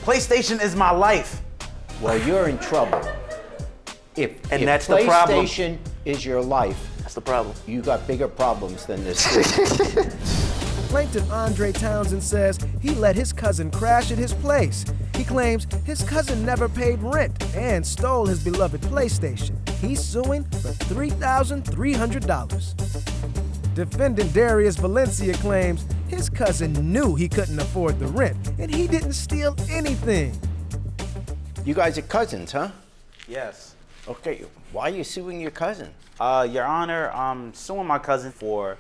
PlayStation is my life. Well, you're in trouble. If that's the problem. PlayStation is your life, That's the problem. you got bigger problems than this thing. Plaintiff Andre Townsend says he let his cousin crash at his place. He claims his cousin never paid rent and stole his beloved PlayStation. He's suing for $3,300. Defendant Dareyus Valencia claims his cousin knew he couldn't afford the rent and he didn't steal anything. You guys are cousins, huh? Yes. Okay, why are you suing your cousin? Your Honor, I'm suing my cousin for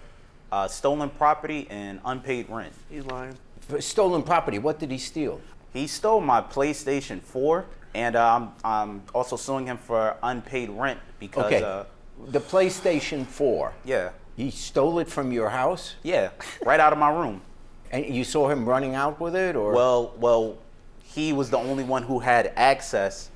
stolen property and unpaid rent. He's lying. For stolen property, what did he steal? He stole my PlayStation 4, and I'm also suing him for unpaid rent because, Okay, the PlayStation 4. Yeah. He stole it from your house? Yeah, right out of my room. And you saw him running out with it, or? Well, he was the only one who had access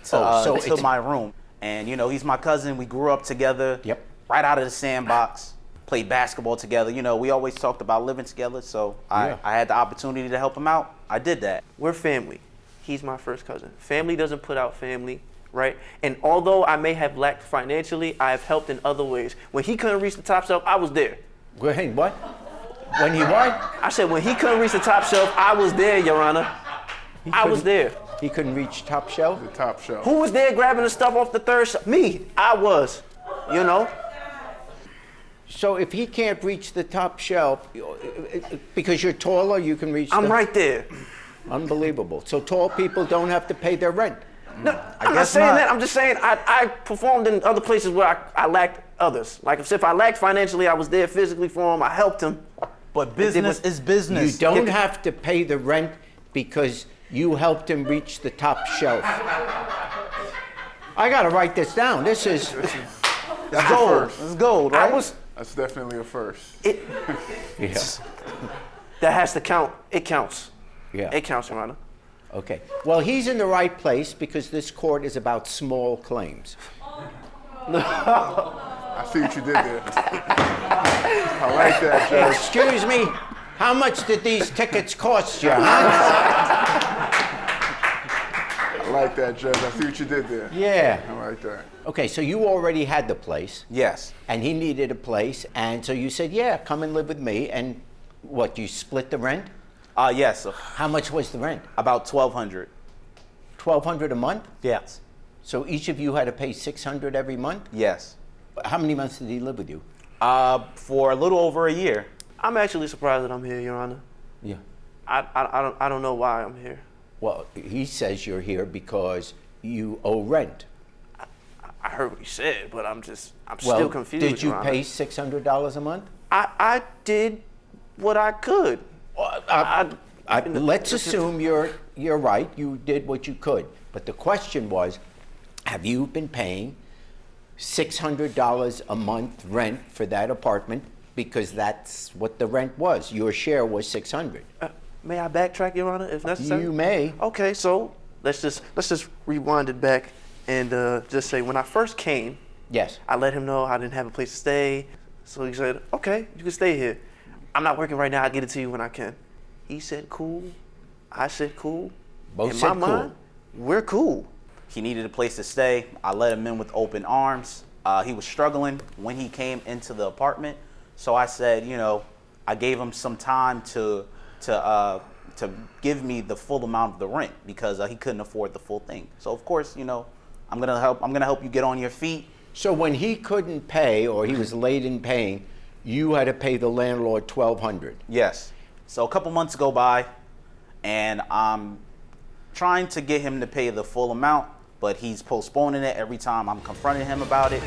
to, to my room. And, you know, he's my cousin. We grew up together. Yep. Right out of the sandbox. Played basketball together. You know, we always talked about living together. So I had the opportunity to help him out. I did that. We're family. He's my first cousin. Family doesn't put out family, right? And although I may have lacked financially, I have helped in other ways. When he couldn't reach the top shelf, I was there. Wait, what? When he what? I said when he couldn't reach the top shelf, I was there, Your Honor. I was there. He couldn't reach top shelf? The top shelf. Who was there grabbing the stuff off the third shelf? Me. I was. You know? So if he can't reach the top shelf, because you're taller, you can reach I'm right there. Unbelievable. So tall people don't have to pay their rent. No, I'm not saying that. I'm just saying I performed in other places where I lacked others. Like if I lacked financially, I was there physically for him. I helped him. But business is business. You don't have to pay the rent because you helped him reach the top shelf. I gotta write this down. This is That's gold. It's gold, right? That's definitely a first. yeah. That has to count. It counts. Yeah. It counts, Your Honor. Okay. Well, he's in the right place because this court is about small claims. I see what you did there. I like that, Judge. Excuse me, how much did these tickets cost you, huh? I like that, Judge. I see what you did there. Yeah. I like that. Okay, so you already had the place. Yes. And he needed a place, and so you said, yeah, come and live with me. And what, you split the rent? Yes. How much was the rent? About $1,200. $1,200 a month? Yes. So each of you had to pay $600 every month? Yes. How many months did he live with you? For a little over a year. I'm actually surprised that I'm here, Your Honor. Yeah. I don't know why I'm here. Well, he says you're here because you owe rent. I heard what he said, but I'm Well, still confused. did you Your Honor. pay $600 a month? I did what I could. Let's assume you're right. You did what you could. But the question was, have you been paying $600 a month rent for that apartment? Because that's what the rent was. Your share was $600. May I backtrack, Your Honor, if necessary? You may. Okay, so let's just rewind it back and just say when I first came, Yes. I let him know I didn't have a place to stay. So he said, okay, you can stay here. I'm not working right now. I'll get it to you when I can. He said, cool. I said, cool. Both in said my mind, we're cool. He needed a place to stay. I let him in with open arms. He was struggling when he came into the apartment. So I said, you know, I gave him some time to give me the full amount of the rent because he couldn't afford the full thing. So of course, you know, I'm gonna help you get on your feet. So when he couldn't pay or he was late in paying, you had to pay the landlord $1,200. Yes. So a couple months go by, and I'm trying to get him to pay the full amount, but he's postponing it every time I'm confronting him about it.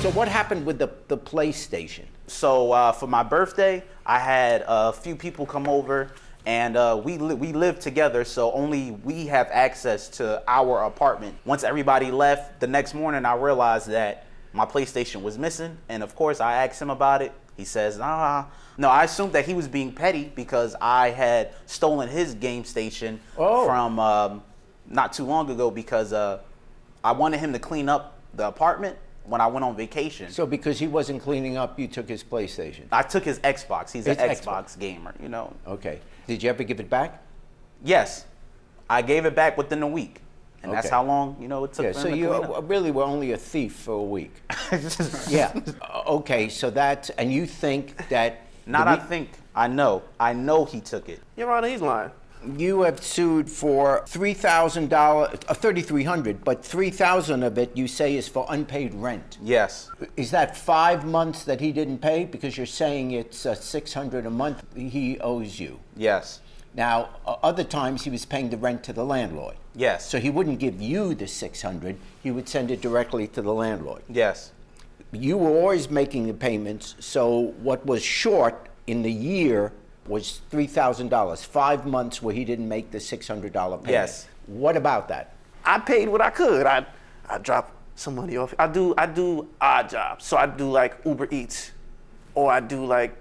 So what happened with the PlayStation? So for my birthday, I had a few people come over, and we live together, so only we have access to our apartment. Once everybody left, the next morning I realized that my PlayStation was missing, and of course I asked him about it. He says, nah. No, I assumed that he was being petty because I had stolen his game station from not too long ago because I wanted him to clean up the apartment when I went on vacation. So because he wasn't cleaning up, you took his PlayStation? I took his Xbox. He's an His Xbox gamer, you know. Okay. Did you ever give it back? Yes. I gave it back within a week. And that's Okay. how long, it took Yeah, for so him to you clean up. really were only a thief for a week. Yeah. Okay, so and you think that... I know he took it. Your Honor, he's lying. You have sued for $3,000, $3,300, but $3,000 of it you say is for unpaid rent. Yes. Is that 5 months that he didn't pay? Because you're saying it's $600 a month he owes you. Yes. Now, other times he was paying the rent to the landlord. Yes. So he wouldn't give you the $600, he would send it directly to the landlord. Yes. You were always making the payments, so what was short in the year was $3,000, 5 months where he didn't make the $600 payment. Yes. What about that? I paid what I could. I drop some money off. I do odd jobs. So I do like Uber Eats, or I do like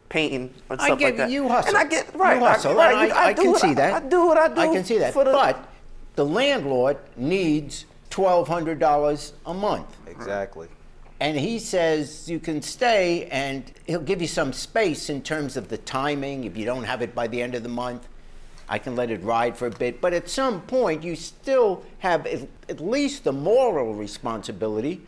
painting or stuff like that. You hustle. And I get right. You hustle. Right. I can see that. I do what I do. I can see that. for the- But the landlord needs $1,200 a month. Exactly. And he says you can stay, and he'll give you some space in terms of the timing. If you don't have it by the end of the month, I can let it ride for a bit. But at some point, you still have at least the moral responsibility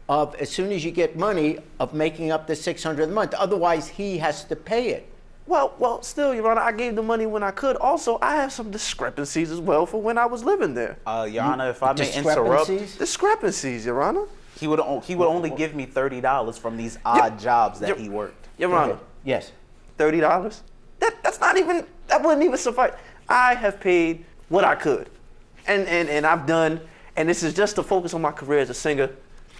of, as soon as you get money, of making up the $600 a month. Otherwise, he has to pay it. Well, still, Your Honor, I gave the money when I could. Also, I have some discrepancies as well for when I was living there. Your Honor, if I may interrupt, Discrepancies, Your Honor. he would only give me $30 from these odd jobs that he worked. Your Honor, Yes. $30? That wouldn't even suffice. I have paid what I could. And I've done, and this is just to focus on my career as a singer.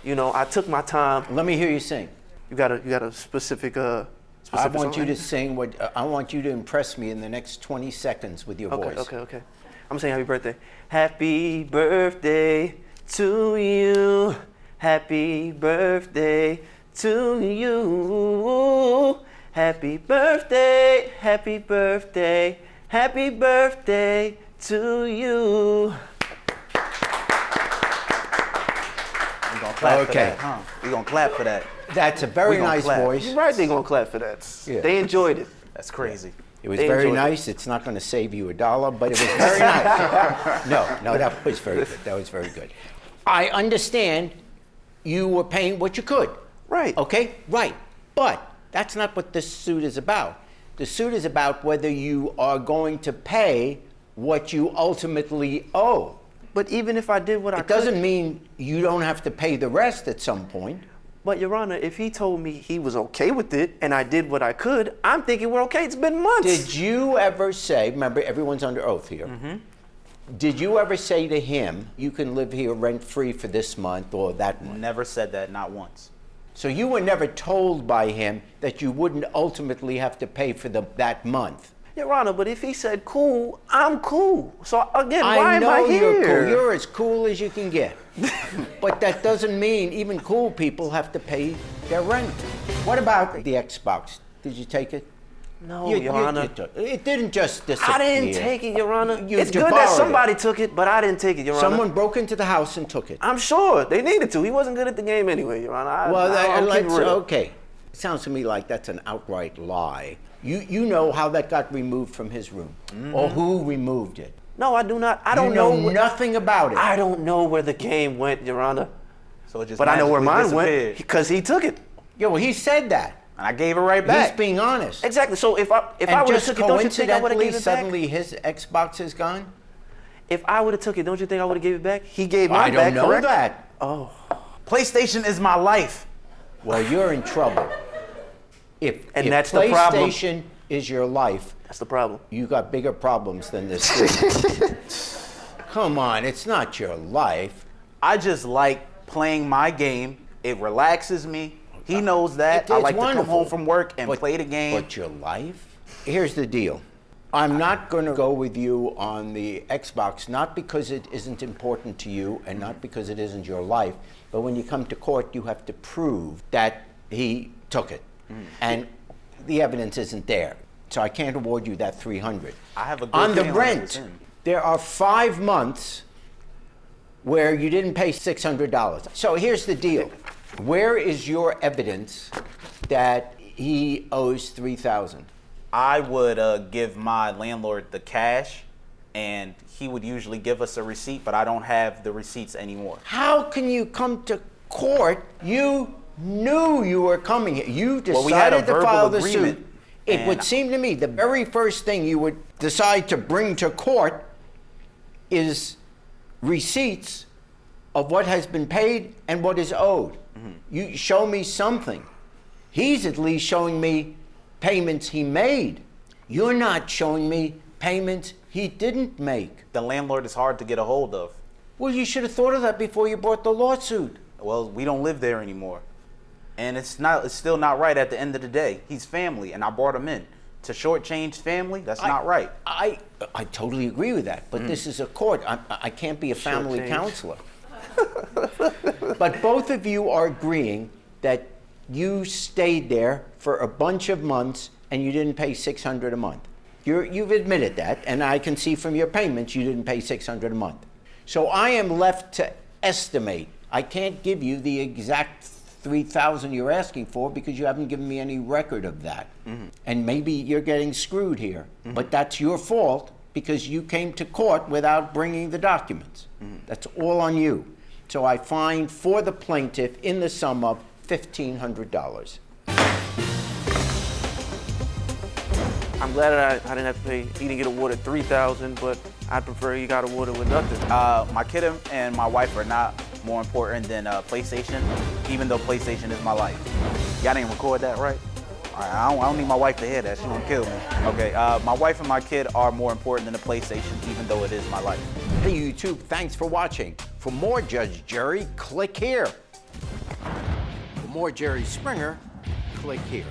I took my time. Let me hear you sing. You got a specific I want song? you to sing I want you to impress me in the next 20 seconds with your voice. Okay. I'm saying happy birthday. Happy birthday to you. Happy birthday to you. Happy birthday, happy birthday, happy birthday to you. We're gonna clap for Okay. that, huh? We're gonna clap for that. That's a very We gonna nice clap. voice. You're right, they're gonna clap for that. Yeah. They enjoyed it. That's crazy. It was They very enjoyed it. nice. It's not going to save you $1, but it was very nice. No, that was very good. That was very good. I understand you were paying what you could. Right. Okay? Right. But that's not what this suit is about. The suit is about whether you are going to pay what you ultimately owe. But even if I did what I It could. doesn't mean you don't have to pay the rest at some point. But Your Honor, if he told me he was okay with it and I did what I could, I'm thinking we're okay. It's been months. Did you ever say, remember, everyone's under oath here. Did you ever say to him, you can live here rent-free for this month or that month? Never said that, not once. So you were never told by him that you wouldn't ultimately have to pay for that month? Your Honor, but if he said cool, I'm cool. So again, why I am know I here? you're cool. You're as cool as you can get. But that doesn't mean even cool people have to pay their rent. What about the Xbox? Did you take it? No, Your Honor. It didn't just disappear. I didn't take it, Your Honor. You It's good that borrowed it. somebody took it, but I didn't take it, Your Honor. Someone broke into the house and took it. I'm sure they needed to. He wasn't good at the game anyway, Your Honor. I'll keep it real. Okay. It sounds to me like that's an outright lie. You know how that got removed from his room, or who removed it. No, I do not. I You don't know. nothing about it. I don't know where the game went, Your Honor. So it just But I know where mine went disappeared. because he took it. Yeah, well, he said that. And I gave it right He's back. being honest. Exactly. So if I would And have just took it, don't you think I would have coincidentally, gave it back? suddenly his Xbox is gone? If I would have took it, don't you think I would have gave it back? He gave I mine back, don't know correct? that. Oh. PlayStation is my life. Well, you're in trouble. If that's the problem. PlayStation is your life, That's the problem. you got bigger problems than this thing. Come on, it's not your life. I just like playing my game. It relaxes me. He knows that. I It's like to come wonderful. home from work and play the game. But your life? Here's the deal. I'm not going to go with you on the Xbox, not because it isn't important to you and not because it isn't your life, but when you come to court, you have to prove that he took it. And the evidence isn't there. So I can't award you that $300. I have a good On the feeling it was rent, him. there are 5 months where you didn't pay $600. So here's the deal. Where is your evidence that he owes $3,000? I would give my landlord the cash and he would usually give us a receipt, but I don't have the receipts anymore. How can you come to court? You knew you were coming here. You Well, we had a decided to verbal file the agreement, suit. It would and- seem to me the very first thing you would decide to bring to court is receipts of what has been paid and what is owed. You show me something. He's at least showing me payments he made. You're not showing me payments he didn't make. The landlord is hard to get a hold of. Well, you should have thought of that before you brought the lawsuit. Well, we don't live there anymore. And it's still not right at the end of the day. He's family, and I brought him in. To shortchange family, that's not right. I totally agree with that, but this is a court. I can't be a family Shortchange. counselor. But both of you are agreeing that you stayed there for a bunch of months and you didn't pay $600 a month. You've admitted that, and I can see from your payments you didn't pay $600 a month. So I am left to estimate. I can't give you the exact $3,000 you're asking for because you haven't given me any record of that. And maybe you're getting screwed here, but that's your fault because you came to court without bringing the documents. That's all on you. So I find for the plaintiff in the sum of $1,500. I'm glad that I didn't have to pay. He didn't get awarded $3,000, but I'd prefer he got awarded with nothing. My kid and my wife are not more important than PlayStation, even though PlayStation is my life. Y'all didn't record that, right? All right, I don't need my wife to hear that. She gonna kill me. Okay, my wife and my kid are more important than the PlayStation, even though it is my life. Hey YouTube, thanks for watching. For more Judge Jerry, click here. For more Jerry Springer, click here.